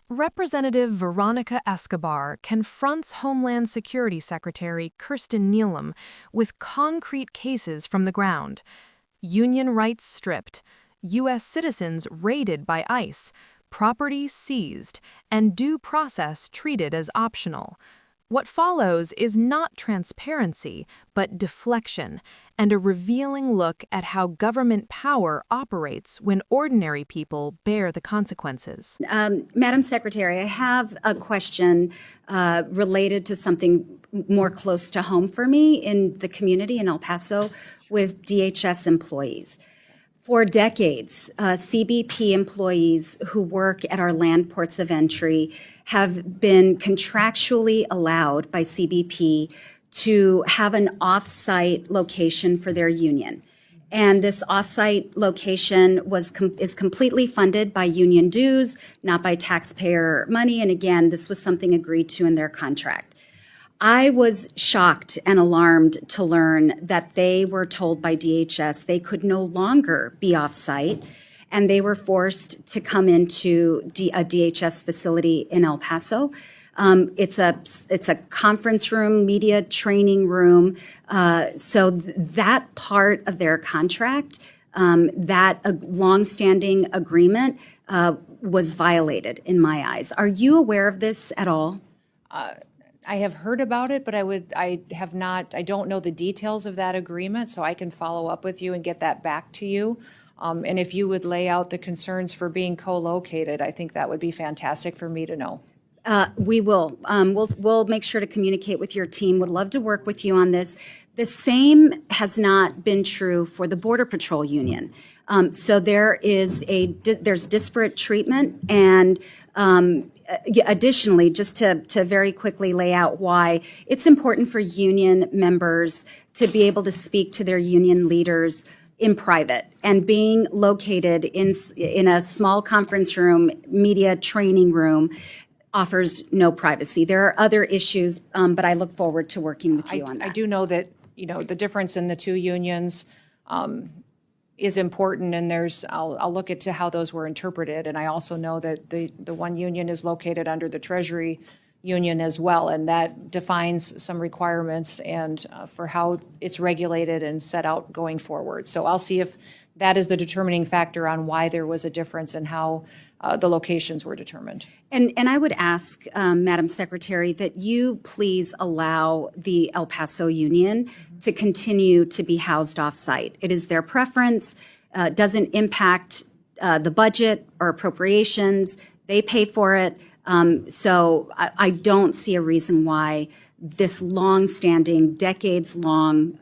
Representative Veronica Escobar confronts Homeland Security Secretary Kristi Noem with concrete cases from the ground. Union rights stripped, U.S. citizens raided by ICE, property seized, and due process treated as optional. What follows is not transparency, but deflection, and a revealing look at how government power operates when ordinary people bear the consequences. Madam Secretary, I have a question related to something more close to home for me in the community in El Paso with DHS employees. For decades, CBP employees who work at our land ports of entry have been contractually allowed by CBP to have an off-site location for their union. And this off-site location is completely funded by union dues, not by taxpayer money. And again, this was something agreed to in their contract. I was shocked and alarmed to learn that they were told by DHS they could no longer be off-site, and they were forced to come into a DHS facility in El Paso. It's a conference room, media training room. So that part of their contract, that longstanding agreement, was violated in my eyes. Are you aware of this at all? I have heard about it, but I don't know the details of that agreement, so I can follow up with you and get that back to you. And if you would lay out the concerns for being co-located, I think that would be fantastic for me to know. We will. We'll make sure to communicate with your team. Would love to work with you on this. The same has not been true for the Border Patrol Union. So there's disparate treatment, and additionally, just to very quickly lay out why it's important for union members to be able to speak to their union leaders in private, and being located in a small conference room, media training room, offers no privacy. There are other issues, but I look forward to working with you on that. I do know that, the difference in the two unions is important, and I'll look into how those were interpreted. And I also know that the one union is located under the Treasury Union as well, and that defines some requirements and for how it's regulated and set out going forward. So I'll see if that is the determining factor on why there was a difference in how the locations were determined. And I would ask, Madam Secretary, that you please allow the El Paso Union to continue to be housed off-site. It is their preference, doesn't impact the budget or appropriations. They pay for it. So I don't see a reason why this long-standing, decades-long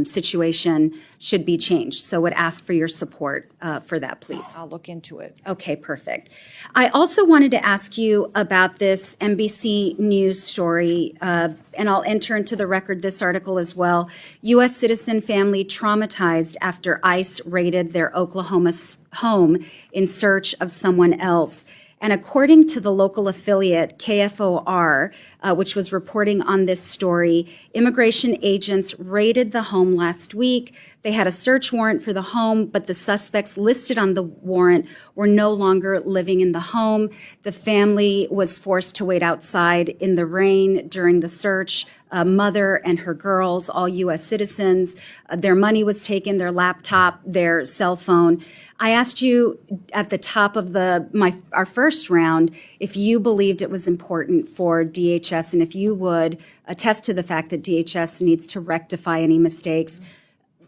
situation should be changed. So would ask for your support for that, please. I'll look into it. Okay, perfect. I also wanted to ask you about this NBC News story, and I'll enter into the record this article as well. U.S. citizen family traumatized after ICE raided their Oklahoma home in search of someone else. And according to the local affiliate, KFOR, which was reporting on this story, immigration agents raided the home last week. They had a search warrant for the home, but the suspects listed on the warrant were no longer living in the home. The family was forced to wait outside in the rain during the search. A mother and her girls, all U.S. citizens. Their money was taken, their laptop, their cell phone. I asked you at the top of our first round if you believed it was important for DHS, and if you would attest to the fact that DHS needs to rectify any mistakes.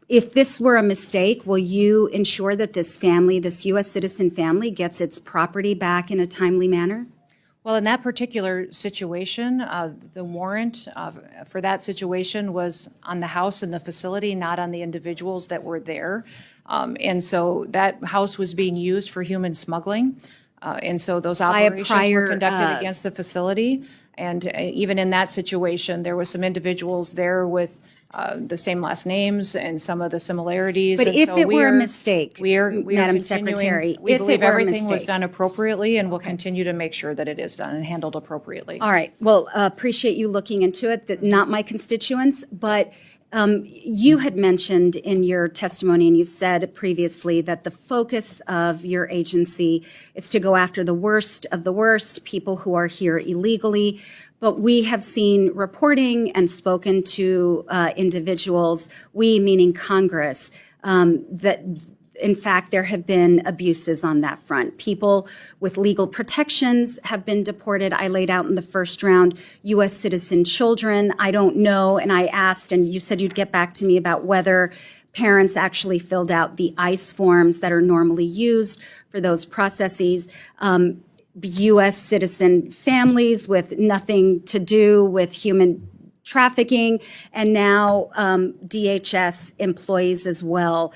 If this were a mistake, will you ensure that this family, this U.S. citizen family, gets its property back in a timely manner? Well, in that particular situation, the warrant for that situation was on the house and the facility, not on the individuals that were there. And so that house was being used for human smuggling. And so those operations were conducted against the facility. And even in that situation, there was some individuals there with the same last names and some of the similarities. But if it were a mistake, Madam Secretary, we believe everything was done appropriately, and we'll continue to make sure that it is done and handled appropriately. All right. Well, appreciate you looking into it. Not my constituents, but You had mentioned in your testimony, and you've said previously, that the focus of your agency is to go after the worst of the worst, people who are here illegally. But we have seen reporting and spoken to individuals, we meaning Congress, that in fact, there have been abuses on that front. People with legal protections have been deported. I laid out in the first round U.S. citizen children. I don't know, and I asked, and you said you'd get back to me about whether parents actually filled out the ICE forms that are normally used for those processes. U.S. citizen families with nothing to do with human trafficking, and now DHS employees as well,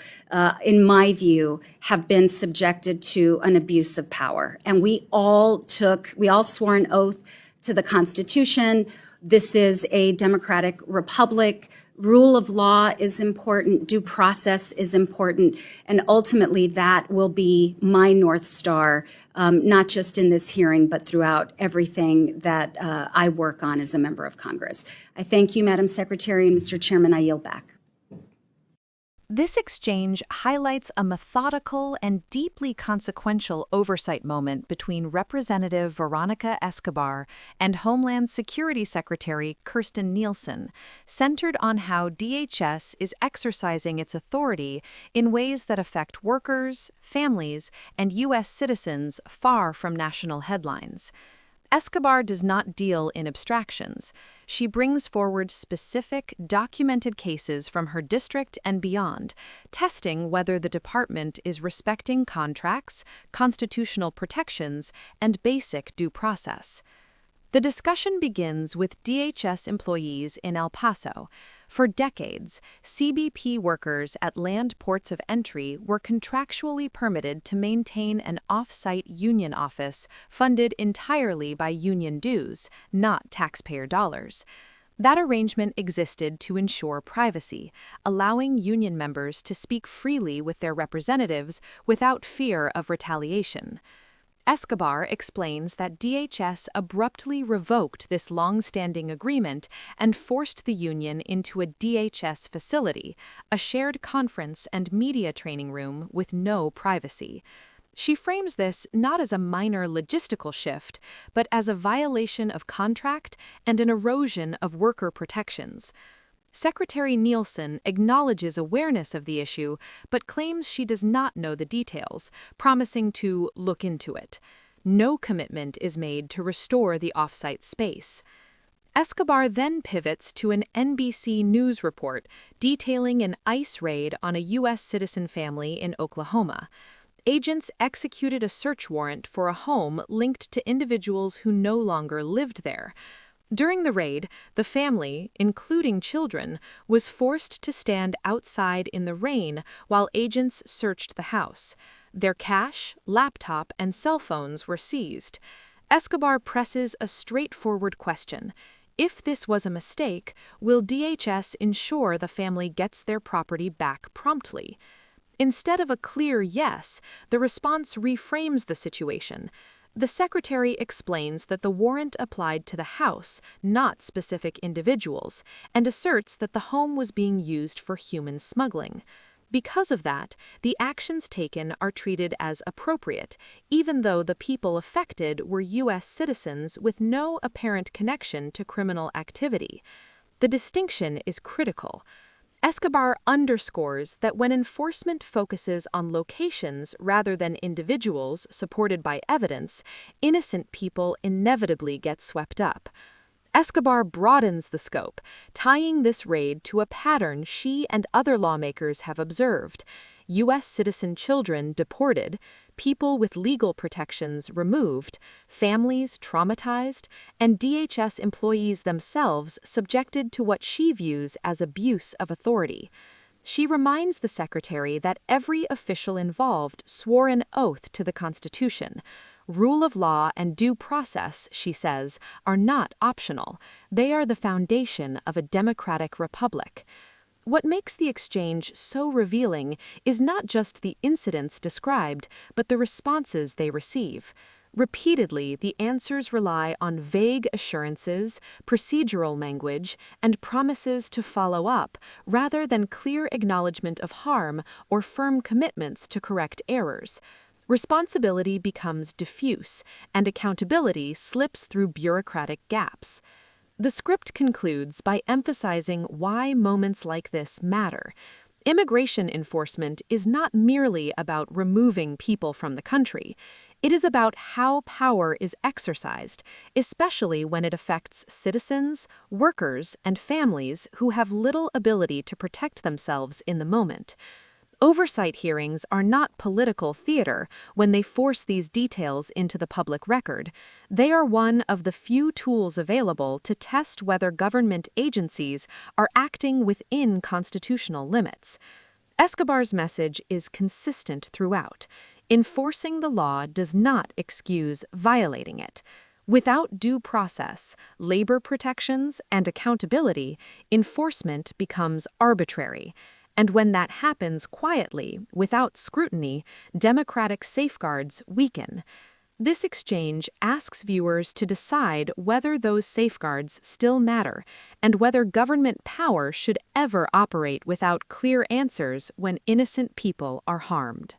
in my view, have been subjected to an abuse of power. And we all swore an oath to the Constitution. This is a democratic republic. Rule of law is important. Due process is important. And ultimately, that will be my North Star, not just in this hearing, but throughout everything that I work on as a member of Congress. I thank you, Madam Secretary, and Mr. Chairman, I yield back. This exchange highlights a methodical and deeply consequential oversight moment between Representative Veronica Escobar and Homeland Security Secretary Kristi Noem, centered on how DHS is exercising its authority in ways that affect workers, families, and U.S. citizens far from national headlines. Escobar does not deal in abstractions. She brings forward specific, documented cases from her district and beyond, testing whether the department is respecting contracts, constitutional protections, and basic due process. The discussion begins with DHS employees in El Paso. For decades, CBP workers at land ports of entry were contractually permitted to maintain an off-site union office funded entirely by union dues, not taxpayer dollars. That arrangement existed to ensure privacy, allowing union members to speak freely with their representatives without fear of retaliation. Escobar explains that DHS abruptly revoked this long-standing agreement and forced the union into a DHS facility, a shared conference and media training room with no privacy. She frames this not as a minor logistical shift, but as a violation of contract and an erosion of worker protections. Secretary Noem acknowledges awareness of the issue, but claims she does not know the details, promising to look into it. No commitment is made to restore the off-site space. Escobar then pivots to an NBC News report detailing an ICE raid on a U.S. citizen family in Oklahoma. Agents executed a search warrant for a home linked to individuals who no longer lived there. During the raid, the family, including children, was forced to stand outside in the rain while agents searched the house. Their cash, laptop, and cell phones were seized. Escobar presses a straightforward question. If this was a mistake, will DHS ensure the family gets their property back promptly? Instead of a clear yes, the response reframes the situation. The Secretary explains that the warrant applied to the house, not specific individuals, and asserts that the home was being used for human smuggling. Because of that, the actions taken are treated as appropriate, even though the people affected were U.S. citizens with no apparent connection to criminal activity. The distinction is critical. Escobar underscores that when enforcement focuses on locations rather than individuals supported by evidence, innocent people inevitably get swept up. Escobar broadens the scope, tying this raid to a pattern she and other lawmakers have observed: U.S. citizen children deported, people with legal protections removed, families traumatized, and DHS employees themselves subjected to what she views as abuse of authority. She reminds the Secretary that every official involved swore an oath to the Constitution. Rule of law and due process, she says, are not optional. They are the foundation of a democratic republic. What makes the exchange so revealing is not just the incidents described, but the responses they receive. Repeatedly, the answers rely on vague assurances, procedural language, and promises to follow up, rather than clear acknowledgement of harm or firm commitments to correct errors. Responsibility becomes diffuse, and accountability slips through bureaucratic gaps. The script concludes by emphasizing why moments like this matter. Immigration enforcement is not merely about removing people from the country. It is about how power is exercised, especially when it affects citizens, workers, and families who have little ability to protect themselves in the moment. Oversight hearings are not political theater when they force these details into the public record. They are one of the few tools available to test whether government agencies are acting within constitutional limits. Escobar's message is consistent throughout. Enforcing the law does not excuse violating it. Without due process, labor protections, and accountability, enforcement becomes arbitrary. And when that happens quietly, without scrutiny, democratic safeguards weaken. This exchange asks viewers to decide whether those safeguards still matter and whether government power should ever operate without clear answers when innocent people are harmed.